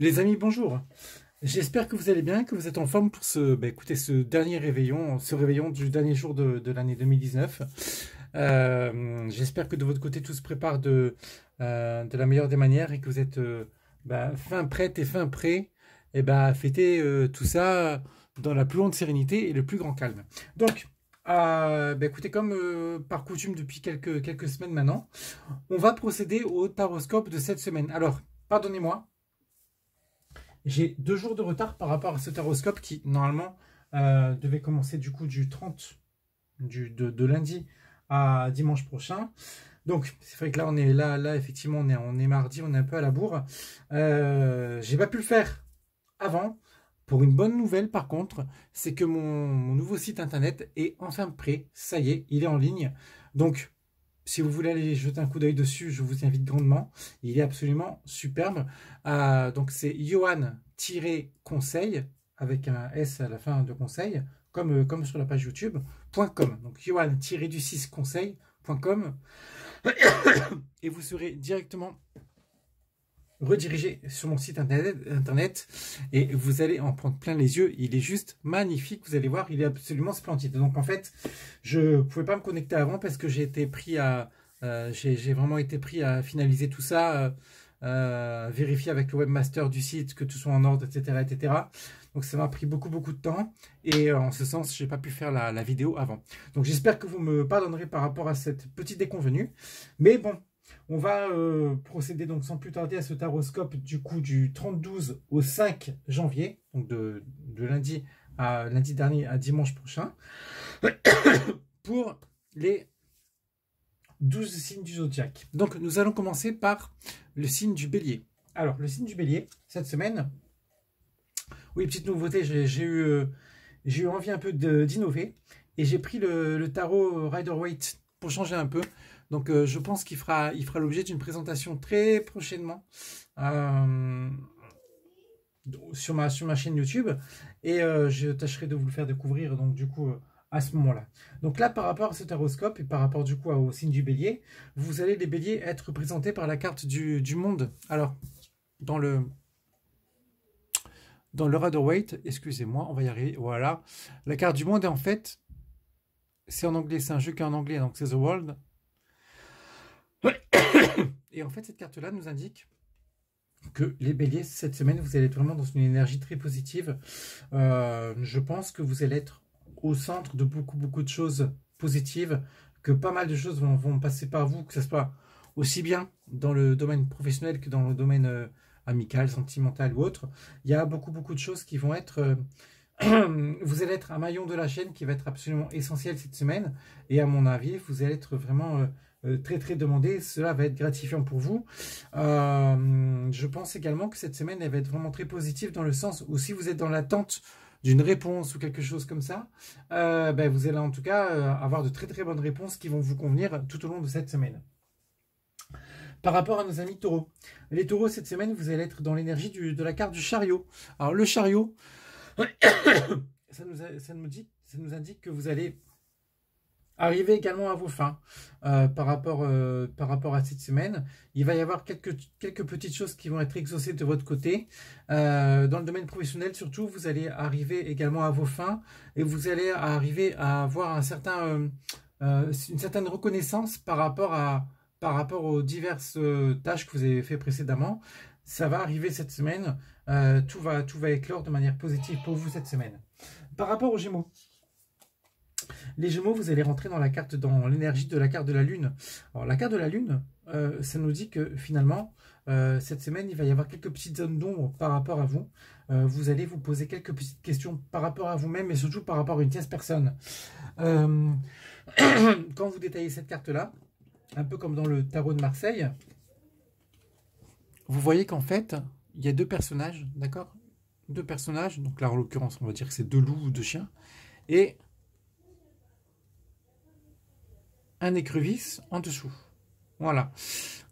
Les amis, bonjour. J'espère que vous allez bien, que vous êtes en forme pour écoutez, ce dernier réveillon, ce réveillon du dernier jour de l'année 2019. J'espère que de votre côté, tout se prépare de la meilleure des manières et que vous êtes fin prête et fin prêt à fêter tout ça dans la plus grande sérénité et le plus grand calme. Donc, écoutez, comme par coutume depuis quelques semaines maintenant, on va procéder au taroscope de cette semaine. Alors, pardonnez-moi. J'ai 2 jours de retard par rapport à ce taroscope qui, normalement, devait commencer du coup du 30, de lundi à dimanche prochain. Donc, c'est vrai que là, on est là effectivement, on est mardi, on est un peu à la bourre. J'ai pas pu le faire avant. Pour une bonne nouvelle, par contre, c'est que mon nouveau site internet est enfin prêt. Ça y est, il est en ligne. Donc, si vous voulez aller jeter un coup d'œil dessus, je vous invite grandement. Il est absolument superbe. Donc c'est Johan-conseil, avec un S à la fin de conseil, comme sur la page YouTube.com. Donc Johan-conseil.com. Et vous serez directement redirigé sur mon site internet et vous allez en prendre plein les yeux. Il est juste magnifique, vous allez voir, il est absolument splendide. Donc en fait, je ne pouvais pas me connecter avant parce que j'ai été pris à j'ai vraiment été pris à finaliser tout ça, vérifier avec le webmaster du site que tout soit en ordre, etc. Donc ça m'a pris beaucoup de temps et en ce sens, j'ai pas pu faire la vidéo avant. Donc j'espère que vous me pardonnerez par rapport à cette petite déconvenue. Mais bon, on va procéder donc sans plus tarder à ce taroscope du coup du 30-12 au 5 janvier, donc de lundi dernier à dimanche prochain, pour les 12 signes du zodiaque. Donc nous allons commencer par le signe du bélier. Alors le signe du bélier, cette semaine, oui, petite nouveauté, j'ai eu envie un peu d'innover et j'ai pris le tarot Rider-Waite pour changer un peu. Donc je pense qu'il fera l'objet d'une présentation très prochainement sur ma chaîne YouTube et je tâcherai de vous le faire découvrir donc du coup à ce moment-là. Donc là par rapport à ce taroscope et par rapport du coup au signe du bélier, vous allez les béliers être présentés par la carte du monde. Alors dans le Rider-Waite, excusez-moi, on va y arriver, voilà. La carte du monde est en fait, c'est en anglais, c'est un jeu qui est en anglais, donc c'est The World. Et en fait, cette carte-là nous indique que les béliers, cette semaine, vous allez être vraiment dans une énergie très positive. Je pense que vous allez être au centre de beaucoup de choses positives, que pas mal de choses vont passer par vous, que ce soit aussi bien dans le domaine professionnel que dans le domaine amical, sentimental ou autre. Il y a beaucoup de choses qui vont être... vous allez être un maillon de la chaîne qui va être absolument essentiel cette semaine. Et à mon avis, vous allez être vraiment... très demandé, cela va être gratifiant pour vous. Je pense également que cette semaine elle va être vraiment très positive dans le sens où si vous êtes dans l'attente d'une réponse ou quelque chose comme ça, vous allez en tout cas avoir de très bonnes réponses qui vont vous convenir tout au long de cette semaine. Par rapport à nos amis taureaux, les taureaux cette semaine vous allez être dans l'énergie de la carte du chariot. Alors le chariot, ça nous indique que vous allez arrivez également à vos fins par rapport à cette semaine. Il va y avoir quelques petites choses qui vont être exaucées de votre côté. Dans le domaine professionnel, surtout, vous allez arriver également à vos fins et vous allez arriver à avoir une certaine reconnaissance par rapport aux diverses tâches que vous avez fait précédemment. Ça va arriver cette semaine. Tout va éclore de manière positive pour vous cette semaine. Par rapport aux Gémeaux, les Gémeaux, vous allez rentrer dans l'énergie de la carte de la Lune. Alors, la carte de la Lune, ça nous dit que finalement, cette semaine, il va y avoir quelques petites zones d'ombre par rapport à vous. Vous allez vous poser quelques petites questions par rapport à vous-même et surtout par rapport à une tierce personne. Quand vous détaillez cette carte-là, un peu comme dans le tarot de Marseille, vous voyez qu'en fait, il y a deux personnages, d'accord? Deux personnages, donc là, en l'occurrence, on va dire que c'est 2 loups ou 2 chiens, et un écrevisse en dessous. Voilà.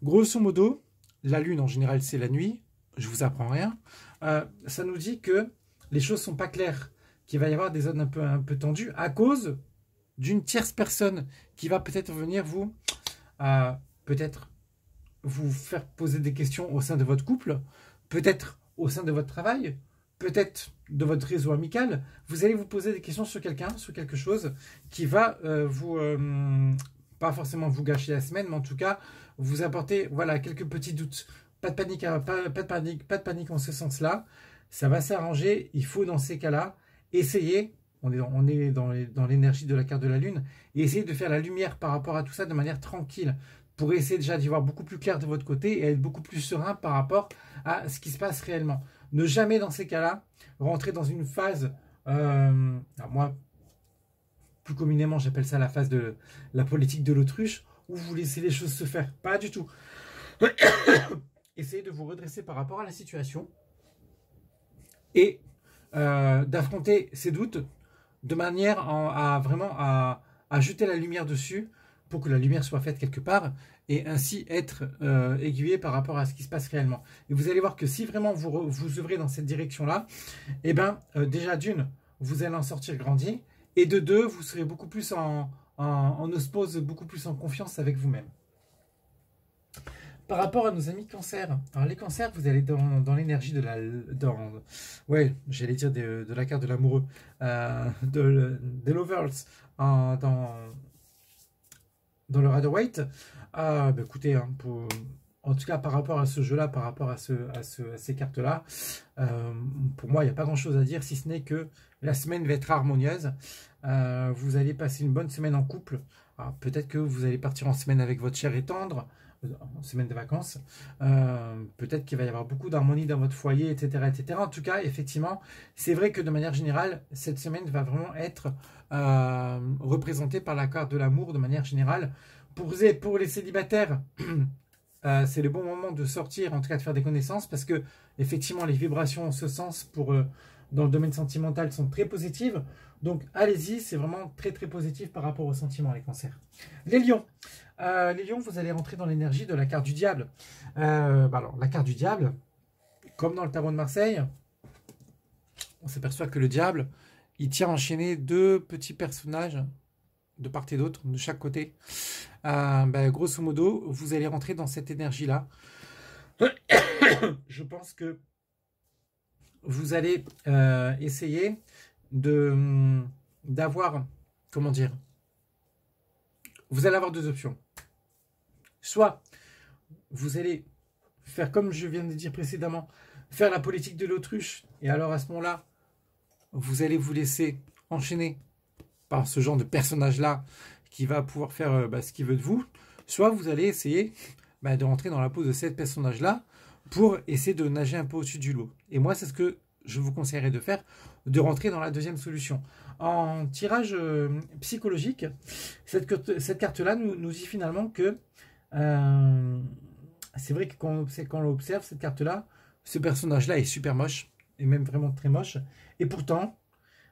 Grosso modo, la lune en général c'est la nuit. Je vous apprends rien. Ça nous dit que les choses sont pas claires, qu'il va y avoir des zones un peu tendues à cause d'une tierce personne qui va peut-être venir peut-être vous faire poser des questions au sein de votre couple, peut-être au sein de votre travail, peut-être de votre réseau amical, vous allez vous poser des questions sur quelqu'un, sur quelque chose qui va pas forcément vous gâcher la semaine, mais en tout cas, vous apporter voilà, quelques petits doutes. Pas de panique, pas de panique en ce sens-là. Ça va s'arranger. Il faut, dans ces cas-là, essayer, on est dans l'énergie de la carte de la Lune, et essayer de faire la lumière par rapport à tout ça de manière tranquille, pour essayer déjà d'y voir beaucoup plus clair de votre côté et être beaucoup plus serein par rapport à ce qui se passe réellement. Ne jamais, dans ces cas-là, rentrer dans une phase, alors moi, plus communément, j'appelle ça la phase de la politique de l'autruche, où vous laissez les choses se faire. Pas du tout. Essayez de vous redresser par rapport à la situation et d'affronter ces doutes de manière à vraiment à jeter la lumière dessus pour que la lumière soit faite quelque part et ainsi être aiguillé par rapport à ce qui se passe réellement. Et vous allez voir que si vraiment vous œuvrez dans cette direction-là, eh ben, déjà d'une, vous allez en sortir grandi, et de deux, vous serez beaucoup plus en osmose, beaucoup plus en confiance avec vous-même. Par rapport à nos amis cancers, alors les cancers, vous allez dans l'énergie de la... ouais, j'allais dire de la carte de l'amoureux, des lovers, dans le Rider-Waite. Bah écoutez, hein, en tout cas par rapport à ce jeu-là, par rapport à ces cartes-là, pour moi, il n'y a pas grand-chose à dire, si ce n'est que la semaine va être harmonieuse. Vous allez passer une bonne semaine en couple. Peut-être que vous allez partir en semaine avec votre cher et tendre, en semaine de vacances. Peut-être qu'il va y avoir beaucoup d'harmonie dans votre foyer, etc., etc. En tout cas, effectivement, c'est vrai que de manière générale, cette semaine va vraiment être représentée par la carte de l'amour de manière générale. Pour les célibataires, c'est le bon moment de sortir, en tout cas de faire des connaissances, parce que effectivement, les vibrations en ce sens dans le domaine sentimental sont très positives. Donc allez-y, c'est vraiment très très positif par rapport aux sentiments, les cancers. Les lions. Les lions, vous allez rentrer dans l'énergie de la carte du diable. Alors, la carte du diable, comme dans le tarot de Marseille, on s'aperçoit que le diable, il tient enchaîné deux petits personnages de part et d'autre, de chaque côté. Grosso modo, vous allez rentrer dans cette énergie-là. Je pense que vous allez essayer d'avoir, comment dire, vous allez avoir deux options. Soit vous allez faire comme je viens de dire précédemment, faire la politique de l'autruche, et alors à ce moment-là, vous allez vous laisser enchaîner par ce genre de personnage-là qui va pouvoir faire ce qu'il veut de vous. Soit vous allez essayer de rentrer dans la peau de ce personnage-là pour essayer de nager un peu au-dessus du lot. Et moi, c'est ce que je vous conseillerais de faire, de rentrer dans la deuxième solution. En tirage psychologique, cette carte-là nous dit finalement que c'est vrai que quand on observe cette carte-là, ce personnage-là est super moche, et même vraiment très moche, et pourtant,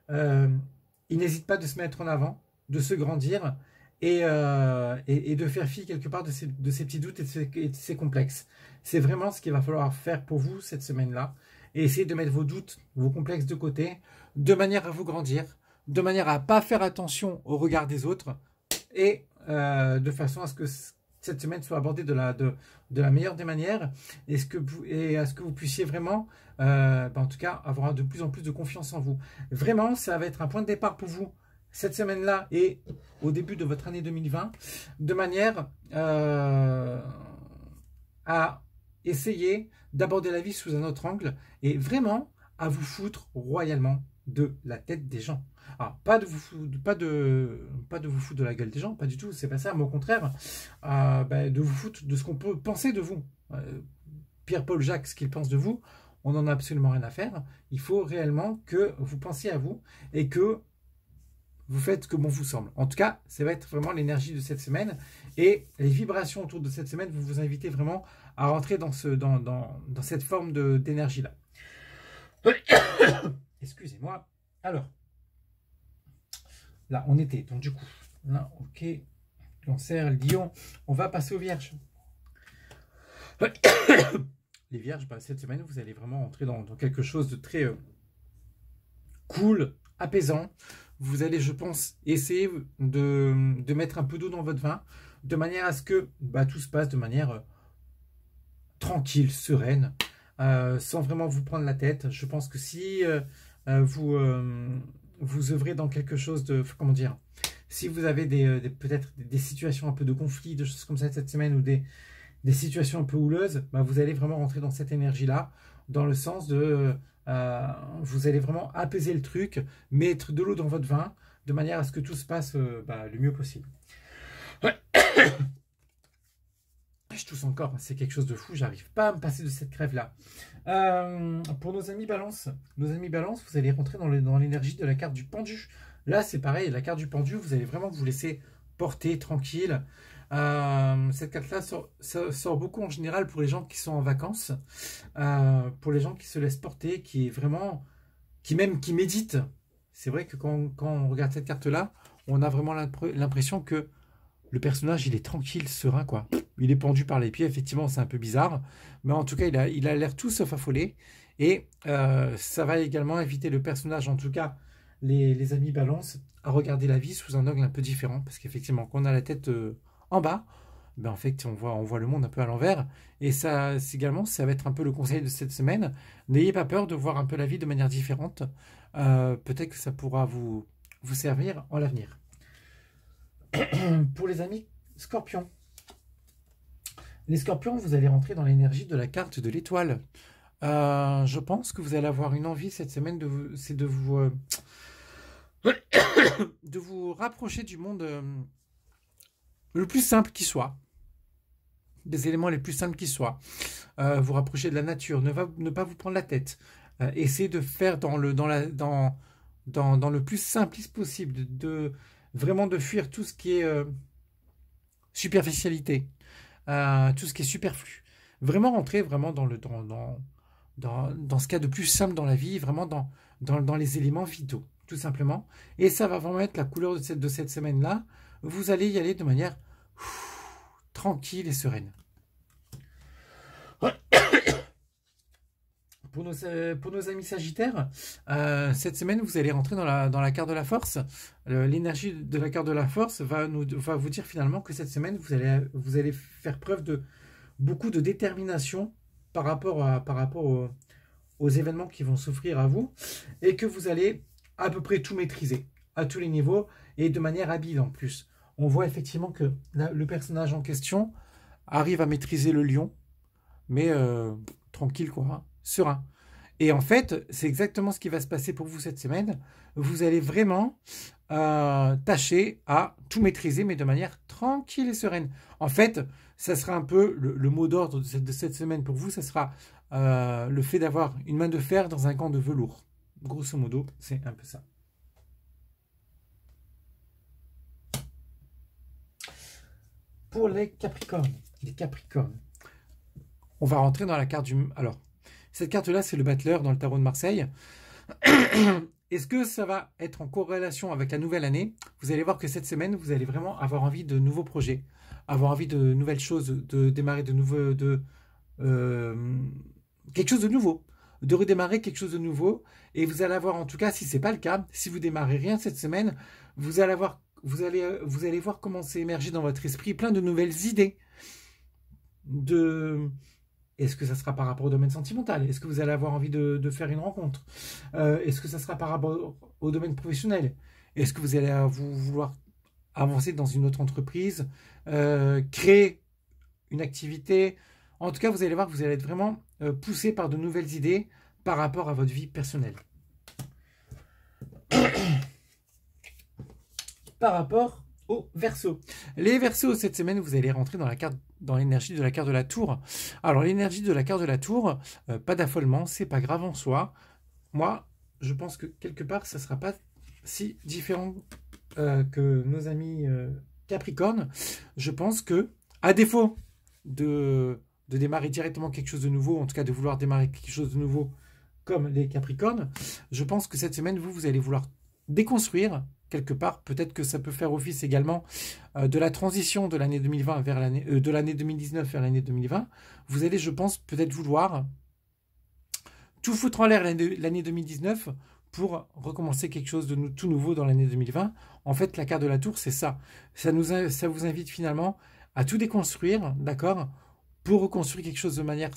il n'hésite pas de se mettre en avant, de se grandir, et de faire fi quelque part de ces petits doutes et de ces complexes. C'est vraiment ce qu'il va falloir faire pour vous cette semaine-là, et essayer de mettre vos doutes, vos complexes de côté, de manière à vous grandir, de manière à ne pas faire attention au regard des autres, et de façon à ce que cette semaine soit abordée de la meilleure des manières, et à ce que vous puissiez vraiment, en tout cas, avoir de plus en plus de confiance en vous. Vraiment, ça va être un point de départ pour vous, cette semaine-là, et au début de votre année 2020, de manière à essayer d'aborder la vie sous un autre angle, et vraiment à vous foutre royalement de la tête des gens. Alors, pas de vous foutre de la gueule des gens, pas du tout, c'est pas ça, mais au contraire, de vous foutre de ce qu'on peut penser de vous. Pierre-Paul Jacques, ce qu'il pense de vous, on n'en a absolument rien à faire. Il faut réellement que vous pensiez à vous et que vous faites comme on vous semble. En tout cas, ça va être vraiment l'énergie de cette semaine, et les vibrations autour de cette semaine, vous vous invitez vraiment à rentrer dans cette forme d'énergie-là. Excusez-moi. Alors, là, on était, donc du coup, là, ok, Cancer, Lion, on va passer aux Vierges. Les Vierges, cette semaine, vous allez vraiment entrer dans quelque chose de très cool, apaisant. Vous allez, je pense, essayer de mettre un peu d'eau dans votre vin, de manière à ce que tout se passe de manière tranquille, sereine, sans vraiment vous prendre la tête. Je pense que si vous œuvrez dans quelque chose de, comment dire, si vous avez peut-être des situations un peu de conflit, de choses comme ça cette semaine, ou des situations un peu houleuses, bah, vous allez vraiment rentrer dans cette énergie-là, dans le sens de, vous allez vraiment apaiser le truc, mettre de l'eau dans votre vin, de manière à ce que tout se passe bah, le mieux possible. Je tousse encore, c'est quelque chose de fou, j'arrive pas à me passer de cette crève-là. Pour nos amis Balance, vous allez rentrer dans l'énergie de la carte du pendu. Là, c'est pareil, la carte du pendu, vous allez vraiment vous laisser porter tranquille. Cette carte-là sort beaucoup en général pour les gens qui sont en vacances, pour les gens qui se laissent porter, qui méditent. C'est vrai que quand on regarde cette carte-là, on a vraiment l'impression que le personnage, il est tranquille, serein, quoi. Il est pendu par les pieds, effectivement, c'est un peu bizarre. Mais en tout cas, il a l'air tout sauf affolé. Et ça va également inviter le personnage, en tout cas, les amis Balance, à regarder la vie sous un angle un peu différent. Parce qu'effectivement, quand on a la tête en bas, ben en fait, on voit le monde un peu à l'envers. Et ça va être un peu le conseil de cette semaine. N'ayez pas peur de voir un peu la vie de manière différente. Peut-être que ça pourra vous servir en l'avenir. Pour les amis Scorpions. Les Scorpions, vous allez rentrer dans l'énergie de la carte de l'étoile. Je pense que vous allez avoir une envie cette semaine de vous rapprocher du monde le plus simple qui soit. Des éléments les plus simples qui soient. Vous rapprocher de la nature, ne pas vous prendre la tête. Essayez de faire dans le plus simpliste possible, vraiment de fuir tout ce qui est superficialité, tout ce qui est superflu. Vraiment rentrer vraiment dans ce qu'il y a de plus simple dans la vie, vraiment dans les éléments vitaux, tout simplement. Et ça va vraiment être la couleur de cette semaine-là. Vous allez y aller de manière tranquille et sereine. Pour nos amis Sagittaires, cette semaine, vous allez rentrer dans la carte de la force. L'énergie de la carte de la force va vous dire finalement que cette semaine, vous allez faire preuve de beaucoup de détermination par rapport aux événements qui vont s'offrir à vous, et que vous allez à peu près tout maîtriser, à tous les niveaux, et de manière habile en plus. On voit effectivement que le personnage en question arrive à maîtriser le lion, mais tranquille quoi, hein, serein. Et en fait, c'est exactement ce qui va se passer pour vous cette semaine. Vous allez vraiment tâcher à tout maîtriser, mais de manière tranquille et sereine. En fait, ça sera un peu le mot d'ordre de cette semaine pour vous, ça sera le fait d'avoir une main de fer dans un gant de velours. Grosso modo, c'est un peu ça. Pour les Capricornes, on va rentrer dans la carte du... Alors, cette carte-là, c'est le battleur dans le tarot de Marseille. Est-ce que ça va être en corrélation avec la nouvelle année? Vous allez voir que cette semaine, vous allez vraiment avoir envie de nouveaux projets, avoir envie de nouvelles choses, de démarrer quelque chose de nouveau, de redémarrer quelque chose de nouveau. Et vous allez avoir, en tout cas, si ce n'est pas le cas, si vous démarrez rien cette semaine, vous allez voir commencer à émerger dans votre esprit plein de nouvelles idées. Est-ce que ça sera par rapport au domaine sentimental? Est-ce que vous allez avoir envie de faire une rencontre? Est-ce que ça sera par rapport au domaine professionnel? Est-ce que vous allez vouloir avancer dans une autre entreprise, créer une activité? En tout cas, vous allez voir que vous allez être vraiment poussé par de nouvelles idées par rapport à votre vie personnelle. Par rapport aux Verseaux. Les Verseaux, cette semaine, vous allez rentrer dans l'énergie de la carte de la tour. Alors, l'énergie de la carte de la tour, pas d'affolement, c'est pas grave en soi. Moi, je pense que quelque part, ça ne sera pas si différent que nos amis Capricorne. Je pense que, à défaut de démarrer directement quelque chose de nouveau, en tout cas de vouloir démarrer quelque chose de nouveau comme les Capricornes, je pense que cette semaine, vous allez vouloir déconstruire quelque part. Peut-être que ça peut faire office également de la transition de l'année 2020 vers de l'année 2019 vers l'année 2020. Vous allez, je pense, peut-être vouloir tout foutre en l'air l'année 2019 pour recommencer quelque chose de tout nouveau dans l'année 2020. En fait, la carte de la tour, c'est ça. Ça vous invite finalement à tout déconstruire, d'accord, pour reconstruire quelque chose de manière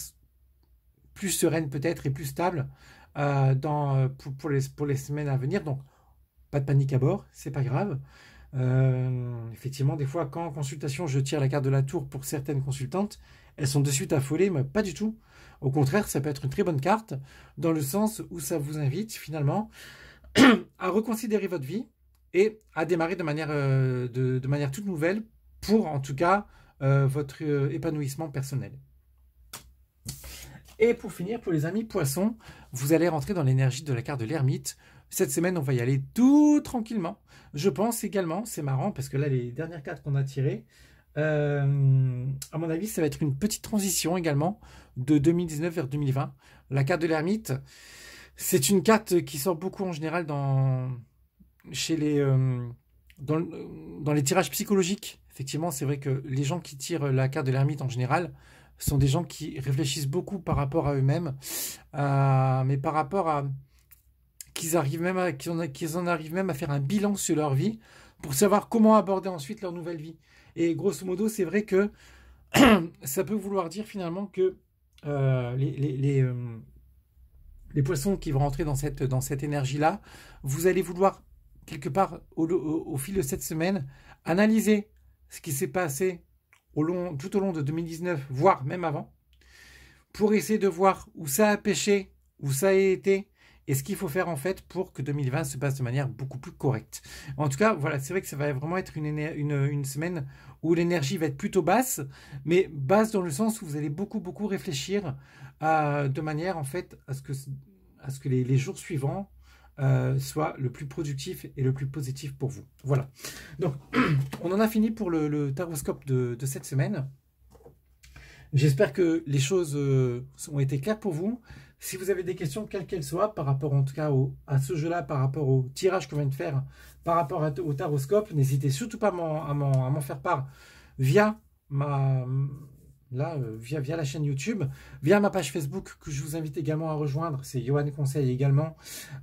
plus sereine peut-être et plus stable pour les semaines à venir. Donc, pas de panique à bord, c'est pas grave. Effectivement, des fois, quand en consultation, je tire la carte de la tour pour certaines consultantes, elles sont de suite affolées, mais pas du tout. Au contraire, ça peut être une très bonne carte, dans le sens où ça vous invite finalement à reconsidérer votre vie et à démarrer de manière toute nouvelle pour, en tout cas, votre épanouissement personnel. Et pour finir, pour les amis poissons, vous allez rentrer dans l'énergie de la carte de l'ermite. Cette semaine, on va y aller tout tranquillement. Je pense également, c'est marrant, parce que là, les dernières cartes qu'on a tirées, à mon avis, ça va être une petite transition également de 2019 vers 2020. La carte de l'ermite, c'est une carte qui sort beaucoup en général dans les tirages psychologiques. Effectivement, c'est vrai que les gens qui tirent la carte de l'ermite en général sont des gens qui réfléchissent beaucoup par rapport à eux-mêmes, mais par rapport à qu'ils en arrivent même à faire un bilan sur leur vie pour savoir comment aborder ensuite leur nouvelle vie. Et grosso modo, c'est vrai que ça peut vouloir dire finalement que les poissons qui vont rentrer dans cette énergie-là, vous allez vouloir, quelque part, au fil de cette semaine, analyser ce qui s'est passé tout au long de 2019, voire même avant, pour essayer de voir où ça a pêché, où ça a été, et ce qu'il faut faire en fait pour que 2020 se passe de manière beaucoup plus correcte. En tout cas, voilà, c'est vrai que ça va vraiment être une semaine où l'énergie va être plutôt basse, mais basse dans le sens où vous allez beaucoup réfléchir de manière en fait à ce que les jours suivants soient le plus productif et le plus positif pour vous. Voilà. Donc, on en a fini pour le taroscope de cette semaine. J'espère que les choses ont été claires pour vous. Si vous avez des questions, quelles qu'elles soient, par rapport en tout cas à ce jeu-là, par rapport au tirage qu'on vient de faire, par rapport au taroscope, n'hésitez surtout pas à m'en faire part via via la chaîne YouTube, via ma page Facebook que je vous invite également à rejoindre, c'est Johan Conseil également,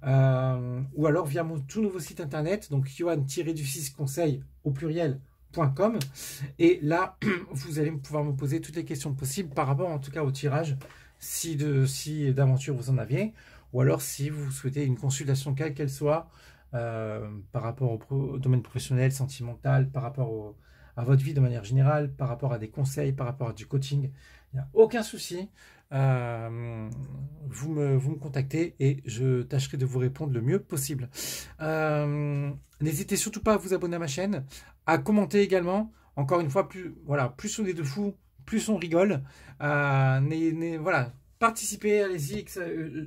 ou alors via mon tout nouveau site internet, donc Johan-du-6conseil au pluriel.com. Et là, vous allez pouvoir me poser toutes les questions possibles par rapport en tout cas au tirage, si d'aventure vous en aviez, ou alors si vous souhaitez une consultation quelle qu'elle soit, par rapport au domaine professionnel, sentimental, par rapport à votre vie de manière générale, par rapport à des conseils, par rapport à du coaching, il n'y a aucun souci. Vous me contactez et je tâcherai de vous répondre le mieux possible. N'hésitez surtout pas à vous abonner à ma chaîne, à commenter également. Encore une fois, plus on est de fous, plus on rigole. Voilà, participez, allez-y.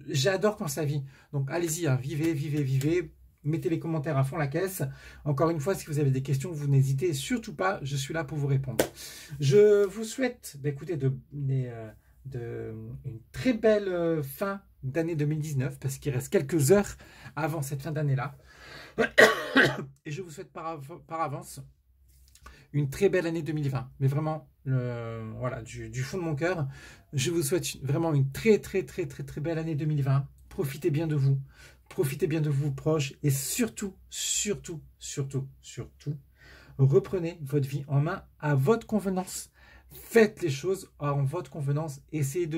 J'adore quand ça vit. Donc allez-y, hein, vivez. Mettez les commentaires à fond la caisse. Encore une fois, si vous avez des questions, vous n'hésitez surtout pas. Je suis là pour vous répondre. Je vous souhaite écoutez, une très belle fin d'année 2019 parce qu'il reste quelques heures avant cette fin d'année-là. Et je vous souhaite par avance une très belle année 2020. Mais vraiment, voilà, du fond de mon cœur, je vous souhaite vraiment une très belle année 2020. Profitez bien de vous. Profitez bien de vos proches et surtout, reprenez votre vie en main à votre convenance. Faites les choses en votre convenance. Essayez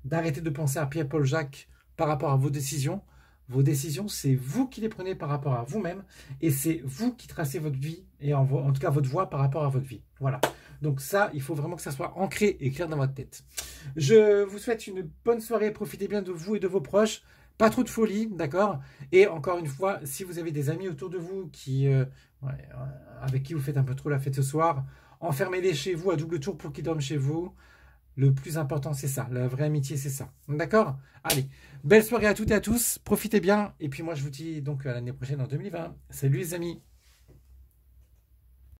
d'arrêter de penser à Pierre-Paul Jacques par rapport à vos décisions. Vos décisions, c'est vous qui les prenez par rapport à vous-même et c'est vous qui tracez votre vie et en tout cas votre voie par rapport à votre vie. Voilà. Donc ça, il faut vraiment que ça soit ancré et clair dans votre tête. Je vous souhaite une bonne soirée. Profitez bien de vous et de vos proches. Pas trop de folie, d'accord? Et encore une fois, si vous avez des amis autour de vous avec qui vous faites un peu trop la fête ce soir, enfermez-les chez vous à double tour pour qu'ils dorment chez vous. Le plus important, c'est ça. La vraie amitié, c'est ça. D'accord? Allez, belle soirée à toutes et à tous. Profitez bien. Et puis moi, je vous dis donc à l'année prochaine en 2020. Salut les amis!